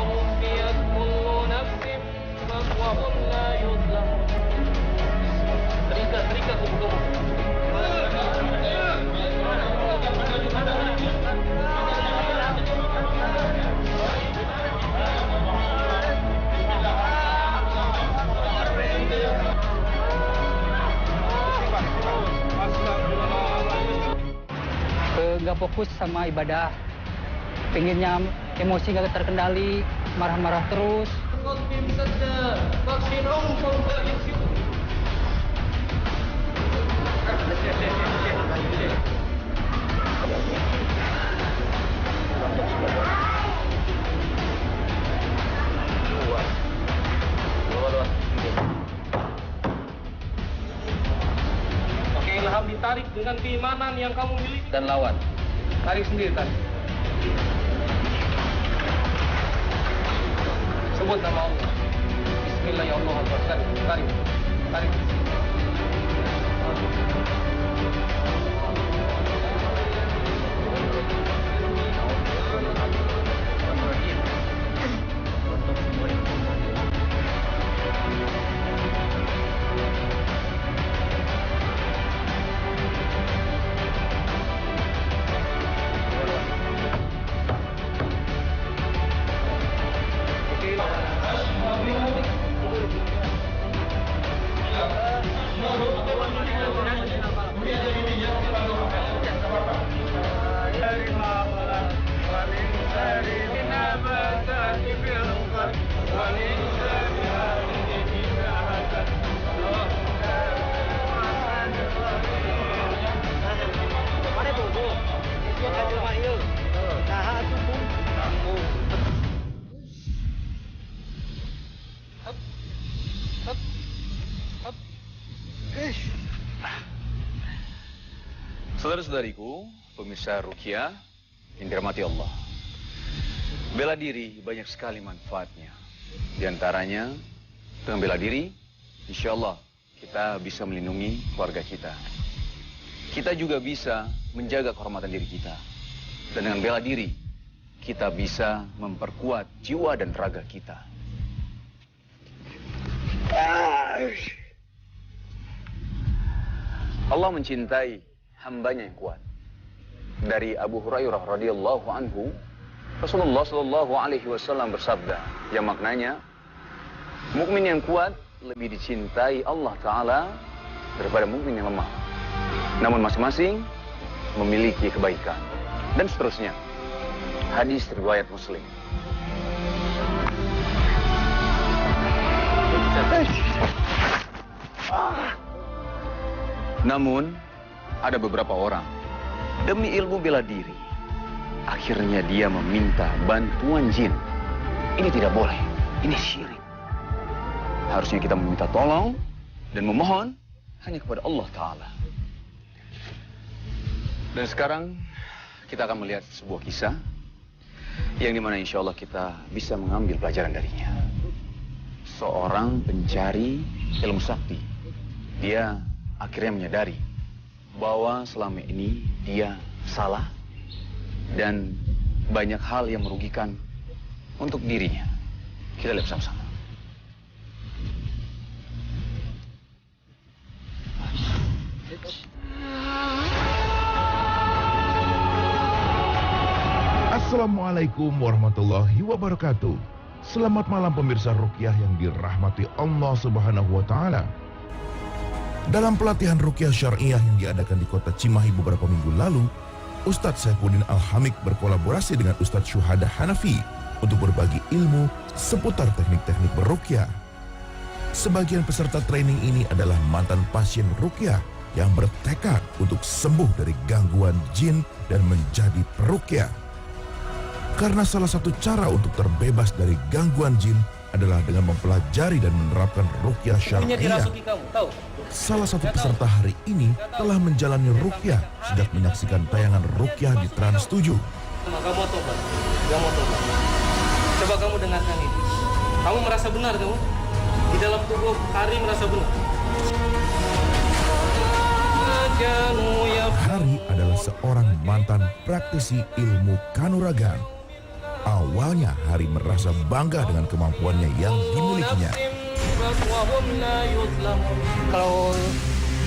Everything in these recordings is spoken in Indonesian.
ووفيت كل نفس وهم لا يظلمون. Terikat kuku. Nggak fokus sama ibadah, pengennya emosi nggak terkendali, marah-marah terus. Oke, ilham ditarik dengan keimanan yang kamu miliki Dan lawan. Tarik sendiri, tarik. sebut nama Allah. Bismillahirrahmanirrahim. Tarik. Saudara-saudariku, pemirsa Ruqyah yang dirahmati Allah. Bela diri banyak sekali manfaatnya. Di antaranya, dengan bela diri, insya Allah kita bisa melindungi keluarga kita. Kita juga bisa menjaga kehormatan diri kita. Dan dengan bela diri, kita bisa memperkuat jiwa dan raga kita. Allah mencintai hambanya yang kuat. Dari Abu Hurairah radhiyallahu anhu, Rasulullah sallallahu alaihi wasallam bersabda, yang maknanya mukmin yang kuat lebih dicintai Allah Ta'ala daripada mukmin yang lemah. Namun masing-masing memiliki kebaikan. Dan seterusnya. Hadis riwayat Muslim. Namun ada beberapa orang demi ilmu bela diri, akhirnya dia meminta bantuan jin. Ini tidak boleh, ini syirik. Harusnya kita meminta tolong dan memohon hanya kepada Allah Ta'ala. Dan sekarang kita akan melihat sebuah kisah yang dimana insya Allah kita bisa mengambil pelajaran darinya. Seorang pencari ilmu sakti, dia akhirnya menyadari bahwa selama ini dia salah dan banyak hal yang merugikan untuk dirinya. Kita lihat sama-sama. Assalamualaikum warahmatullahi wabarakatuh. Selamat malam pemirsa Ruqyah yang dirahmati Allah Subhanahu wa Ta'ala. Dalam pelatihan Ruqyah Syariah yang diadakan di kota Cimahi beberapa minggu lalu, Ustadz Saifuddin Al-Hamid berkolaborasi dengan Ustadz Syuhada Hanafi untuk berbagi ilmu seputar teknik-teknik beruqyah. Sebagian peserta training ini adalah mantan pasien ruqyah yang bertekad untuk sembuh dari gangguan jin dan menjadi peruqyah. Karena salah satu cara untuk terbebas dari gangguan jin adalah dengan mempelajari dan menerapkan ruqyah syariah. Salah satu peserta hari ini telah menjalani ruqyah sejak menyaksikan tayangan ruqyah di Trans 7. Kamu tobat. Coba kamu dengarkan ini. Kamu merasa benar kamu? Di dalam tubuh Hari merasa benar. Hari adalah seorang mantan praktisi ilmu kanuragan. Awalnya Hari merasa bangga dengan kemampuannya yang dimilikinya. Kalau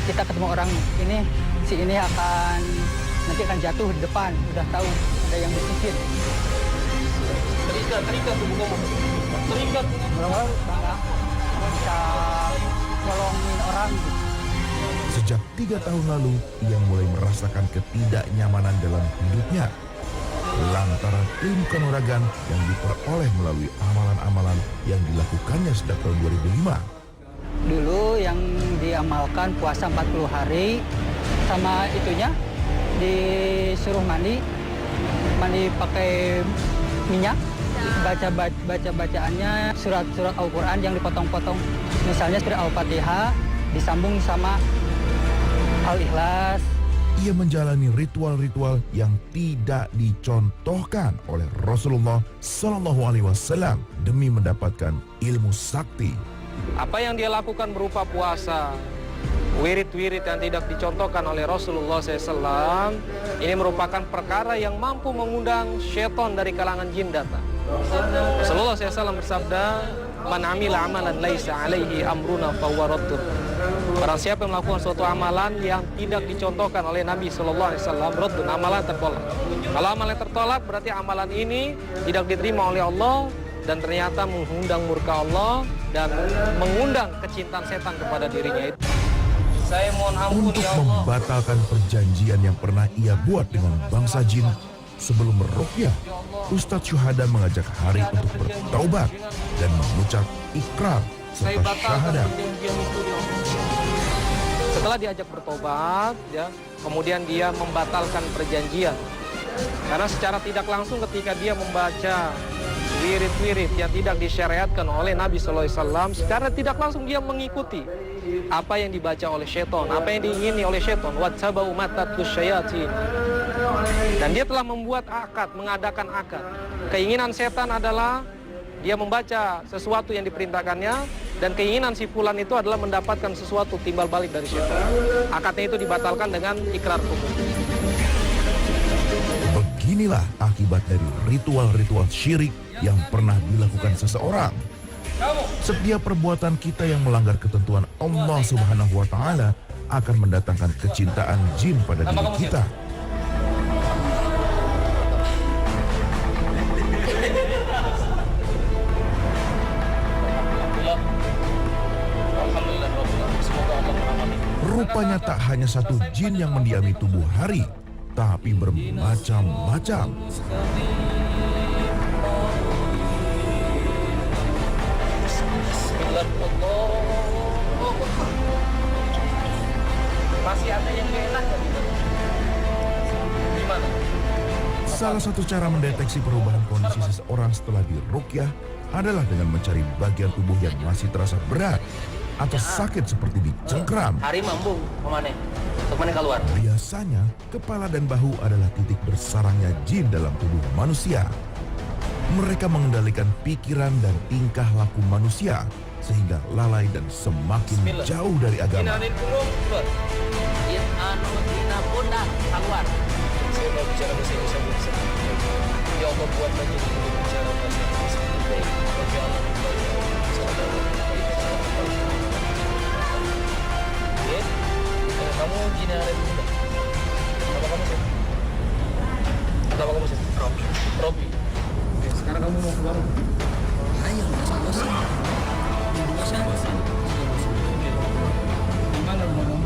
kita ketemu orang ini, si ini nanti akan jatuh di depan. Udah tahu ada yang disisir. Terikat tubuh kamu. Terikat. Orang-orang bangga bisa nolongin orang. Sejak 3 tahun lalu, ia mulai merasakan ketidaknyamanan dalam hidupnya lantaran ilmu kanuragan yang diperoleh melalui amalan-amalan yang dilakukannya sejak tahun 2005. Dulu yang diamalkan puasa 40 hari, sama itunya disuruh mandi pakai minyak, bacaannya surat-surat Al-Quran yang dipotong-potong. Misalnya surat Al-Fatihah disambung sama Al-Ikhlas. Ia menjalani ritual-ritual yang tidak dicontohkan oleh Rasulullah SAW demi mendapatkan ilmu sakti. Apa yang dia lakukan berupa puasa, wirid-wirid yang tidak dicontohkan oleh Rasulullah SAW, ini merupakan perkara yang mampu mengundang syaitan dari kalangan jin datang. Rasulullah SAW bersabda, "Man amila amalan laisa alaihi amruna fahuwa raddun." Barang siapa yang melakukan suatu amalan yang tidak dicontohkan oleh Nabi SAW, raddun, amalan tertolak. Kalau amalan tertolak, berarti amalan ini tidak diterima oleh Allah dan ternyata mengundang murka Allah dan mengundang kecintaan setan kepada dirinya itu. Saya mohon ampun Untuk ya Allah. membatalkan perjanjian yang pernah ia buat dengan bangsa jin sebelum meruqyah, Ustadz Syuhada mengajak Hari untuk bertaubat dan mengucap ikrar Saya serta batalkan syahadat. perjanjian itu ya Allah. Setelah diajak bertobat, ya, kemudian dia membatalkan perjanjian. Karena secara tidak langsung ketika dia membaca wirid-wirid yang tidak disyariatkan oleh Nabi SAW, secara tidak langsung dia mengikuti apa yang dibaca oleh syaitan, apa yang diingini oleh syaitan. Wattaba'u matatus syayatin. Dan dia telah membuat akad, mengadakan akad. Keinginan setan adalah dia membaca sesuatu yang diperintahkannya, dan keinginan si fulan itu adalah mendapatkan sesuatu timbal balik dari syaitan. Akadnya itu dibatalkan dengan ikrar kufur. Beginilah akibat dari ritual-ritual syirik yang pernah dilakukan seseorang. Setiap perbuatan kita yang melanggar ketentuan Allah Subhanahu wa Ta'ala akan mendatangkan kecintaan jin pada diri kita. Rupanya tak hanya satu jin yang mendiami tubuh Hari, tapi bermacam-macam. Masih ada yang enak ya? Gimana? Salah satu cara mendeteksi perubahan kondisi seseorang setelah diruqyah adalah dengan mencari bagian tubuh yang masih terasa berat atau sakit seperti dicengkram. Hari mambung, kemana? Kemana keluar? Biasanya, kepala dan bahu adalah titik bersarangnya jin dalam tubuh manusia. Mereka mengendalikan pikiran dan tingkah laku manusia sehingga lalai dan semakin jauh dari agama. Inanin punggung, keluar. Ina pundak, keluar. Saya mau bicara bahasa Indonesia. Ya Allah, buat lagi untuk bicara bahasa Indonesia. Ya Allah, oke, kamu jinarin pundak. Apa kamu sih? Apa kamu sih? Robi. Oke, sekarang kamu mau keluar. Ayo, bosan.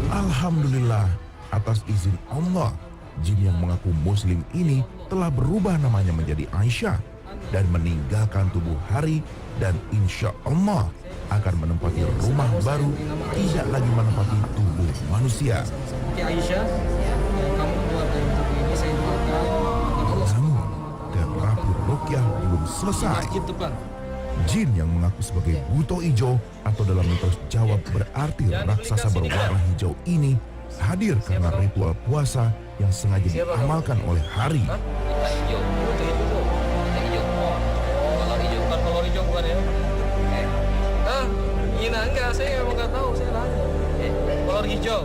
Alhamdulillah, atas izin Allah, jin yang mengaku muslim ini telah berubah namanya menjadi Aisyah dan meninggalkan tubuh Hari, dan insya Allah akan menempati rumah baru, tidak lagi menempati tubuh manusia. Oke, Aisyah, kamu keluar dari tubuh ini, saya doakan. Namun, terapi ruqyah belum selesai. Masjid depan. Jin yang mengaku sebagai buto ijo atau dalam mitos Jawa berarti raksasa berwarna hijau ini hadir karena ritual puasa yang sengaja diamalkan oleh Hari. Hijau, itu hijau. Hijau. Kolor hijau, bukan kolor hijau bukan ya? Ina enggak, saya memang nggak tahu, saya nanya. Kolor hijau.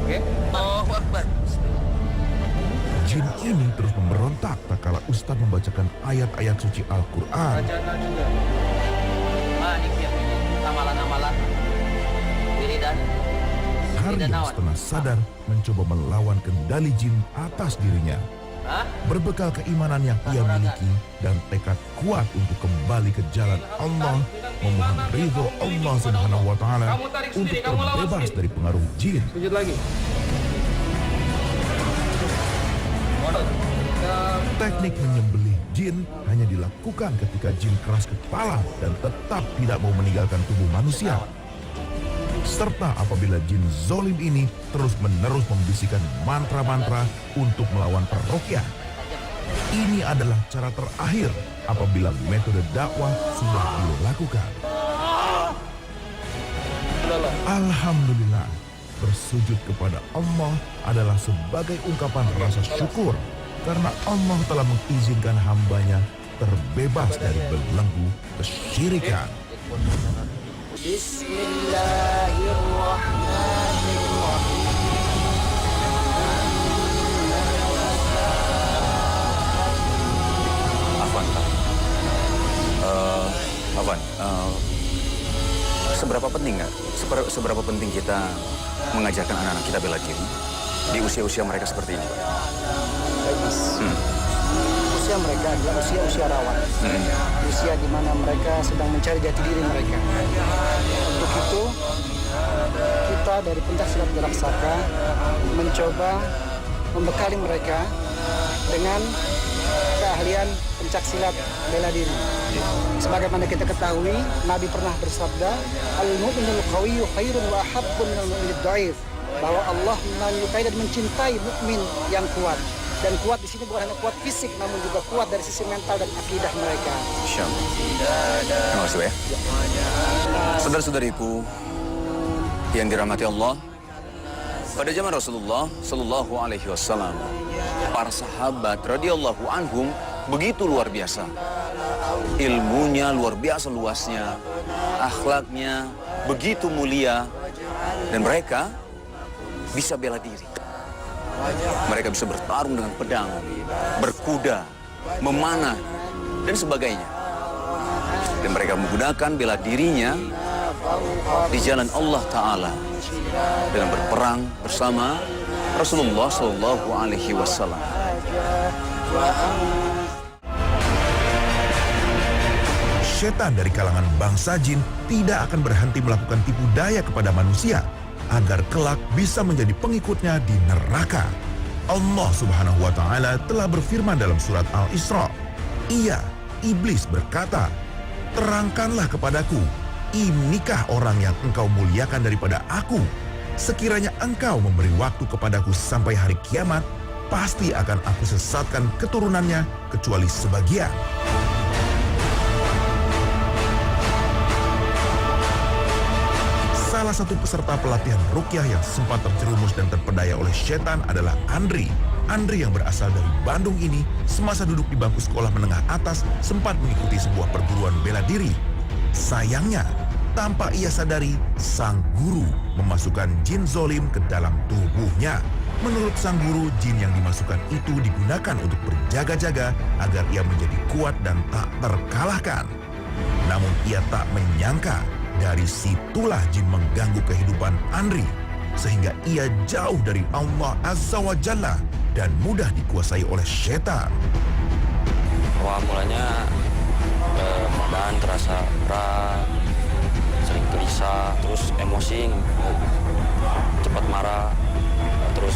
Oke. Oh, Akbar. Jin ini terus memberontak tak kala Ustadz membacakan ayat-ayat suci Al-Quran. Amalan-amalan wiridan. Haria setengah sadar mencoba melawan kendali jin atas dirinya. Berbekal keimanan yang ia miliki dan tekad kuat untuk kembali ke jalan Allah, memohon ridho Allah Subhanahu wa Ta'ala untuk terbebas dari pengaruh jin. Sujud lagi. Teknik menyembelih jin hanya dilakukan ketika jin keras kepala dan tetap tidak mau meninggalkan tubuh manusia. Serta apabila jin zolim ini terus-menerus membisikkan mantra-mantra untuk melawan peruqyah. Ini adalah cara terakhir apabila metode dakwah sudah dilakukan. Alhamdulillah, bersujud kepada Allah adalah sebagai ungkapan rasa syukur karena Allah telah mengizinkan hambanya terbebas dari belenggu kesyirikan. Bismillahirrahmanirrahim. Afwan, seberapa penting nggak? Seberapa penting kita mengajarkan anak-anak kita bela diri di usia-usia mereka seperti ini? Usia mereka adalah usia-usia rawan. Usia di mana mereka sedang mencari jati diri mereka. Untuk itu, kita dari Pencaksilat Galaksaka mencoba membekali mereka dengan keahlian pencaksilat bela diri. Sebagaimana kita ketahui, Nabi pernah bersabda, "Al-mu'minul qawiyyu khairun wa ahabbun minal mu'minid dhaif." Bahwa Allah menyukai dan mencintai mukmin yang kuat. Dan kuat di sini bukan hanya kuat fisik, namun juga kuat dari sisi mental dan akidah mereka. Insyaallah. Terima kasih ya. Saudara-saudariku yang dirahmati Allah, pada zaman Rasulullah Sallallahu Alaihi Wasallam, para sahabat radhiyallahu anhum begitu luar biasa. Ilmunya luar biasa luasnya, akhlaknya begitu mulia, dan mereka bisa bela diri. Mereka bisa bertarung dengan pedang, berkuda, memanah, dan sebagainya. Dan mereka menggunakan bela dirinya di jalan Allah Ta'ala dengan berperang bersama Rasulullah Sallallahu Alaihi Wasallam. Setan dari kalangan bangsa jin tidak akan berhenti melakukan tipu daya kepada manusia agar kelak bisa menjadi pengikutnya di neraka. Allah Subhanahu wa Ta'ala telah berfirman dalam surat Al-Isra. Ia, iblis berkata, "Terangkanlah kepadaku, inikah orang yang engkau muliakan daripada aku? Sekiranya engkau memberi waktu kepadaku sampai hari kiamat, pasti akan aku sesatkan keturunannya kecuali sebagian." Salah satu peserta pelatihan ruqyah yang sempat terjerumus dan terpedaya oleh setan adalah Andri. Andri yang berasal dari Bandung ini semasa duduk di bangku sekolah menengah atas sempat mengikuti sebuah perguruan bela diri. Sayangnya, tanpa ia sadari, sang guru memasukkan jin zolim ke dalam tubuhnya. Menurut sang guru, jin yang dimasukkan itu digunakan untuk berjaga-jaga agar ia menjadi kuat dan tak terkalahkan. Namun ia tak menyangka, dari situlah jin mengganggu kehidupan Andri, sehingga ia jauh dari Allah Azza wa Jalla dan mudah dikuasai oleh setan. Wah, mulanya badan terasa berat, sering gelisah, terus emosi, cepat marah, terus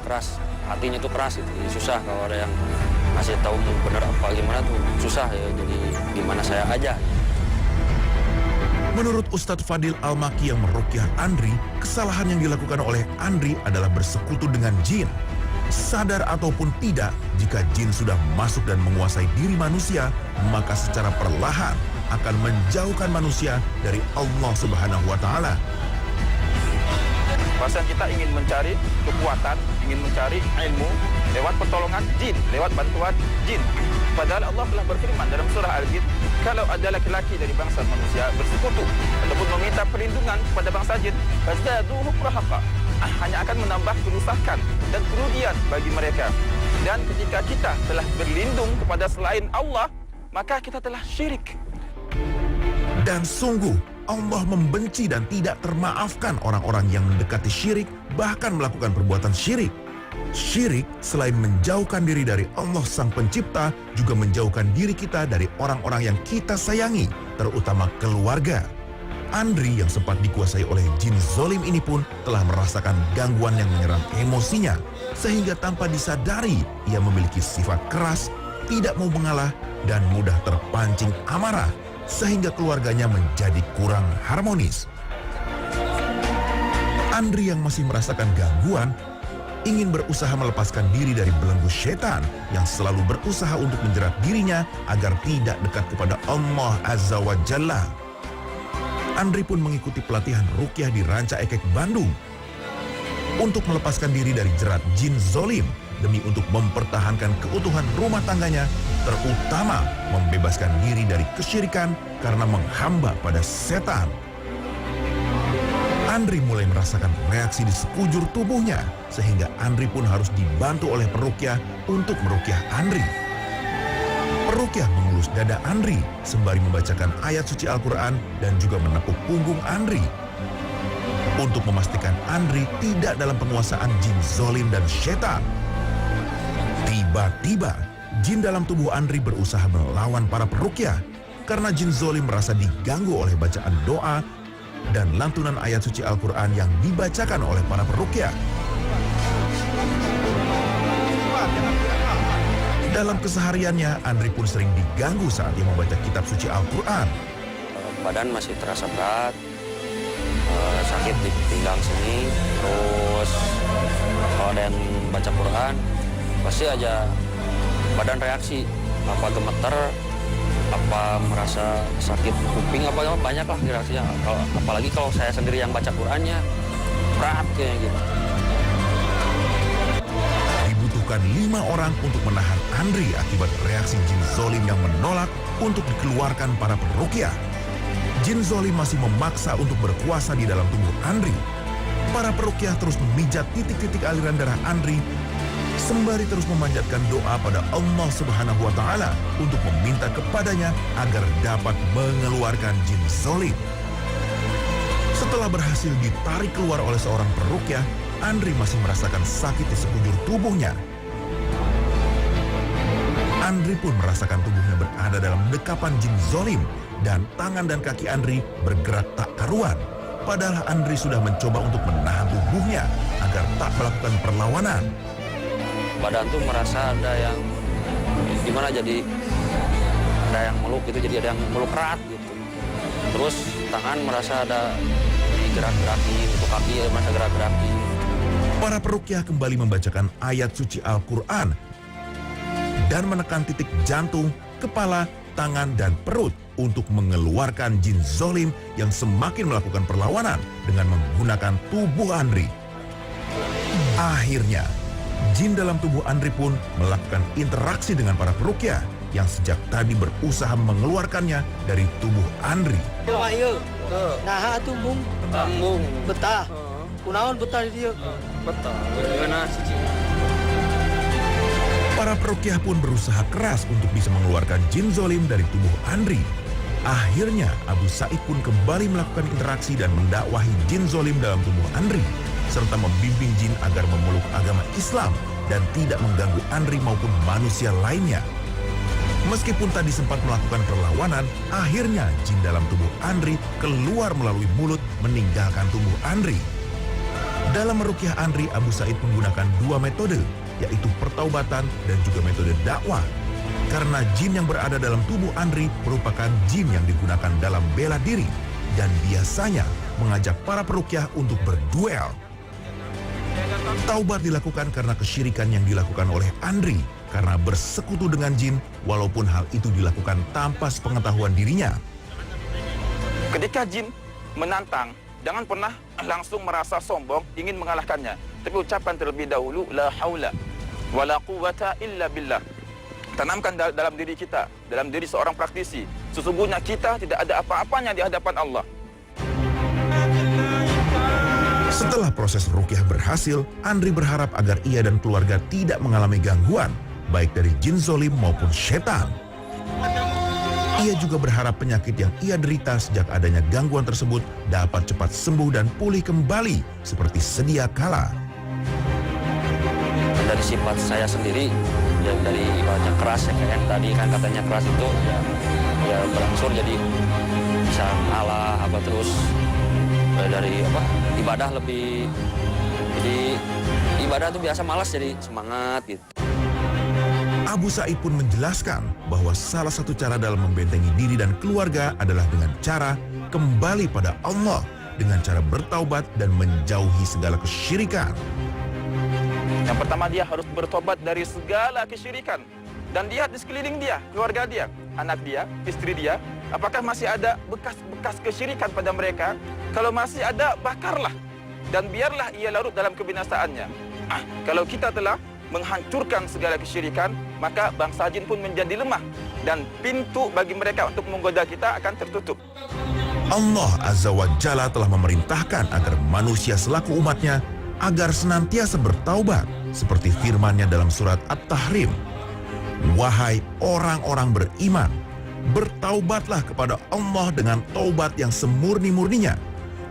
keras, hatinya tuh keras gitu. Jadi susah kalau ada yang ngasih tahu benar apa gimana tuh susah ya, jadi gimana saya aja. Menurut Ustadz Fadil Al-Maki yang meruqyah Andri, kesalahan yang dilakukan oleh Andri adalah bersekutu dengan jin. Sadar ataupun tidak, jika jin sudah masuk dan menguasai diri manusia, maka secara perlahan akan menjauhkan manusia dari Allah Subhanahu wa Ta'ala. Bahkan kita ingin mencari kekuatan, ingin mencari ilmu lewat pertolongan jin, lewat bantuan jin. Padahal Allah telah berfirman dalam surah Al-Jin, kalau ada laki-laki dari bangsa manusia bersekutu ataupun meminta perlindungan kepada bangsa jin, fazdaduhum rahaqa, hanya akan menambah kerusakan dan kerugian bagi mereka. Dan ketika kita telah berlindung kepada selain Allah, maka kita telah syirik. Dan sungguh Allah membenci dan tidak termaafkan orang-orang yang mendekati syirik, bahkan melakukan perbuatan syirik. Syirik selain menjauhkan diri dari Allah Sang Pencipta, juga menjauhkan diri kita dari orang-orang yang kita sayangi, terutama keluarga. Andri yang sempat dikuasai oleh jin zolim ini pun telah merasakan gangguan yang menyerang emosinya, sehingga tanpa disadari ia memiliki sifat keras, tidak mau mengalah, dan mudah terpancing amarah, sehingga keluarganya menjadi kurang harmonis. Andri yang masih merasakan gangguan ingin berusaha melepaskan diri dari belenggu setan yang selalu berusaha untuk menjerat dirinya agar tidak dekat kepada Allah Azza wa Jalla. Andri pun mengikuti pelatihan ruqyah di Ranca Ekek, Bandung untuk melepaskan diri dari jerat jin zolim demi untuk mempertahankan keutuhan rumah tangganya, terutama membebaskan diri dari kesyirikan karena menghamba pada setan. Andri mulai merasakan reaksi di sekujur tubuhnya, sehingga Andri pun harus dibantu oleh peruqyah untuk meruqyah Andri. Peruqyah mengelus dada Andri sembari membacakan ayat suci Al-Quran dan juga menepuk punggung Andri untuk memastikan Andri tidak dalam penguasaan jin zolim dan setan. Tiba-tiba jin dalam tubuh Andri berusaha melawan para peruqyah karena jin zolim merasa diganggu oleh bacaan doa dan lantunan ayat suci Al-Quran yang dibacakan oleh para peruqyah. Dalam kesehariannya, Andri pun sering diganggu saat ia membaca kitab suci Al-Quran. Badan masih terasa berat, sakit di pinggang sini, terus kalau ada yang baca Quran, pasti aja badan reaksi, apa gemeter, apa merasa sakit kuping, apa banyak lah reaksinya. Apalagi kalau saya sendiri yang baca Qurannya, berat kayak gitu. Dibutuhkan 5 orang untuk menahan Andri akibat reaksi jin zolim yang menolak untuk dikeluarkan para peruqyah. Jin zolim masih memaksa untuk berkuasa di dalam tubuh Andri. Para peruqyah terus memijat titik-titik aliran darah Andri sembari terus memanjatkan doa pada Allah Subhanahu wa Ta'ala untuk meminta kepadanya agar dapat mengeluarkan jin zolim. Setelah berhasil ditarik keluar oleh seorang peruqyah, Andri masih merasakan sakit di sekujur tubuhnya. Andri pun merasakan tubuhnya berada dalam dekapan jin zolim dan tangan dan kaki Andri bergerak tak karuan. Padahal Andri sudah mencoba untuk menahan tubuhnya agar tak melakukan perlawanan. Badan tuh merasa ada yang gimana, jadi ada yang meluk gitu, jadi ada yang meluk erat gitu. Terus tangan merasa ada digerak-gerakin, untuk kaki merasa gerak-gerakin. Para peruqyah kembali membacakan ayat suci Al-Quran dan menekan titik jantung, kepala, tangan, dan perut untuk mengeluarkan jin zolim yang semakin melakukan perlawanan dengan menggunakan tubuh Andri. Akhirnya, jin dalam tubuh Andri pun melakukan interaksi dengan para peruqyah yang sejak tadi berusaha mengeluarkannya dari tubuh Andri. Nah, itu bung betah. Kunaon betah dia. Betul. Gimana sih? Para peruqyah pun berusaha keras untuk bisa mengeluarkan jin zolim dari tubuh Andri. Akhirnya Abu Said pun kembali melakukan interaksi dan mendakwahi jin zolim dalam tubuh Andri, serta membimbing jin agar memeluk agama Islam dan tidak mengganggu Andri maupun manusia lainnya. Meskipun tadi sempat melakukan perlawanan, akhirnya jin dalam tubuh Andri keluar melalui mulut meninggalkan tubuh Andri. Dalam meruqyah Andri, Abu Said menggunakan 2 metode, yaitu pertaubatan dan juga metode dakwah. Karena jin yang berada dalam tubuh Andri merupakan jin yang digunakan dalam bela diri dan biasanya mengajak para peruqyah untuk berduel. Taubat dilakukan karena kesyirikan yang dilakukan oleh Andri karena bersekutu dengan jin, walaupun hal itu dilakukan tanpa sepengetahuan dirinya. Ketika jin menantang, jangan pernah langsung merasa sombong ingin mengalahkannya, tapi ucapkan terlebih dahulu la haula wala quwata illa billah. Tanamkan dalam diri kita, dalam diri seorang praktisi, sesungguhnya kita tidak ada apa-apanya di hadapan Allah. Setelah proses ruqyah berhasil, Andri berharap agar ia dan keluarga tidak mengalami gangguan, baik dari jin zolim maupun setan. Ia juga berharap penyakit yang ia derita sejak adanya gangguan tersebut dapat cepat sembuh dan pulih kembali seperti sedia kala. Dari sifat saya sendiri, yang dari ibaratnya keras, ya kayak yang tadi kan katanya keras itu, ya berangsur jadi bisa ngalah apa terus dari ibadah lebih, jadi ibadah tuh biasa malas jadi semangat gitu. Abu Sa'id pun menjelaskan bahwa salah satu cara dalam membentengi diri dan keluarga adalah dengan cara kembali pada Allah dengan cara bertaubat dan menjauhi segala kesyirikan. Yang pertama, dia harus bertobat dari segala kesyirikan. Dan lihat di sekeliling dia, keluarga dia, anak dia, istri dia, apakah masih ada bekas-bekas kesyirikan pada mereka? Kalau masih ada, bakarlah. Dan biarlah ia larut dalam kebinasaannya. Kalau kita telah menghancurkan segala kesyirikan, maka bangsa jin pun menjadi lemah. Dan pintu bagi mereka untuk menggoda kita akan tertutup. Allah Azza wa Jalla telah memerintahkan agar manusia selaku umatnya agar senantiasa bertaubat, seperti firman-Nya dalam surat At-Tahrim. Wahai orang-orang beriman, bertaubatlah kepada Allah dengan taubat yang semurni-murninya.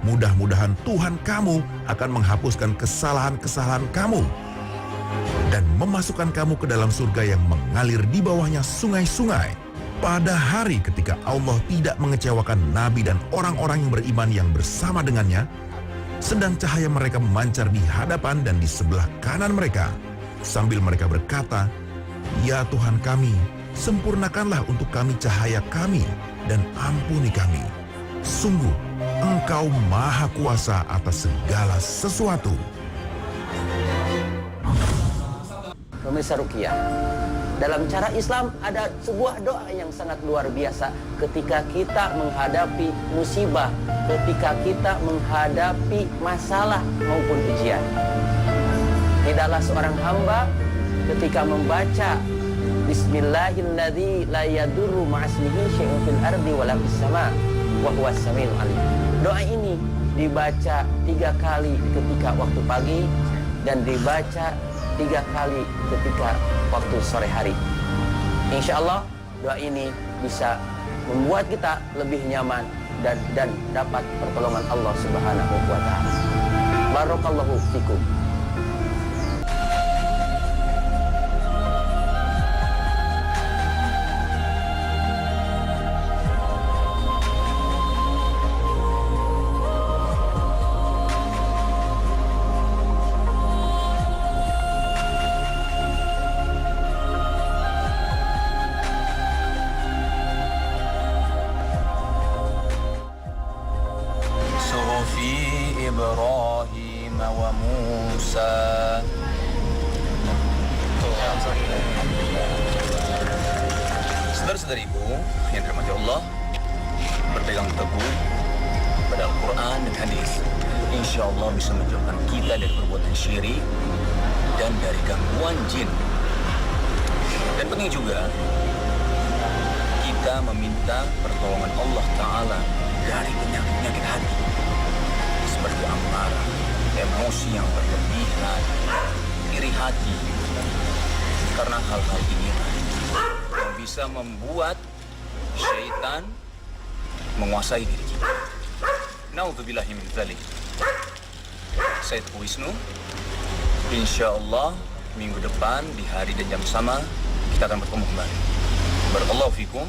Mudah-mudahan Tuhan kamu akan menghapuskan kesalahan-kesalahan kamu dan memasukkan kamu ke dalam surga yang mengalir di bawahnya sungai-sungai. Pada hari ketika Allah tidak mengecewakan Nabi dan orang-orang yang beriman yang bersama dengannya, sedang cahaya mereka memancar di hadapan dan di sebelah kanan mereka, sambil mereka berkata, "Ya Tuhan kami, sempurnakanlah untuk kami cahaya kami dan ampuni kami. Sungguh, Engkau Maha Kuasa atas segala sesuatu." Pemirsa Ruqyah, dalam cara Islam ada sebuah doa yang sangat luar biasa ketika kita menghadapi musibah, ketika kita menghadapi masalah maupun ujian. Tidaklah seorang hamba ketika membaca Bismillahilladzi la yadurru ma'asmihi syai'un fil ardi wala fis sama' wa huwas samiul alim. Doa ini dibaca 3 kali ketika waktu pagi dan dibaca 3 kali ketika waktu sore hari. Insya Allah doa ini bisa membuat kita lebih nyaman dan dapat pertolongan Allah Subhanahu wa Ta'ala. Barakallahu fikum. Ibrahim wa Musa. Saudara-saudariku yang dirahmati Allah, berpegang teguh pada Al-Quran dan hadis, insya Allah bisa menjauhkan kita dari perbuatan syirik dan dari gangguan jin. Dan penting juga kita meminta pertolongan Allah Ta'ala dari penyakit-penyakit hati, seperti amarah, emosi yang berlebihan, iri hati. Karena hal-hal ini yang bisa membuat syaitan menguasai diri kita. Na'udzubillahi min dzalik. Saya Teguh Wisnu. Insyaallah minggu depan di hari dan jam sama kita akan bertemu kembali. Barakallahu fikum.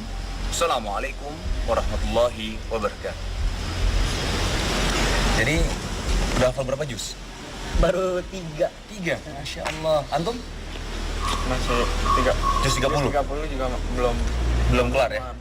Assalamualaikum warahmatullahi wabarakatuh. Jadi, udah hafal berapa juz? Baru 3. 3? Masya Allah. Antum? Masih 3. Juz 30? Juz 30 juga belum Belum kelar ya?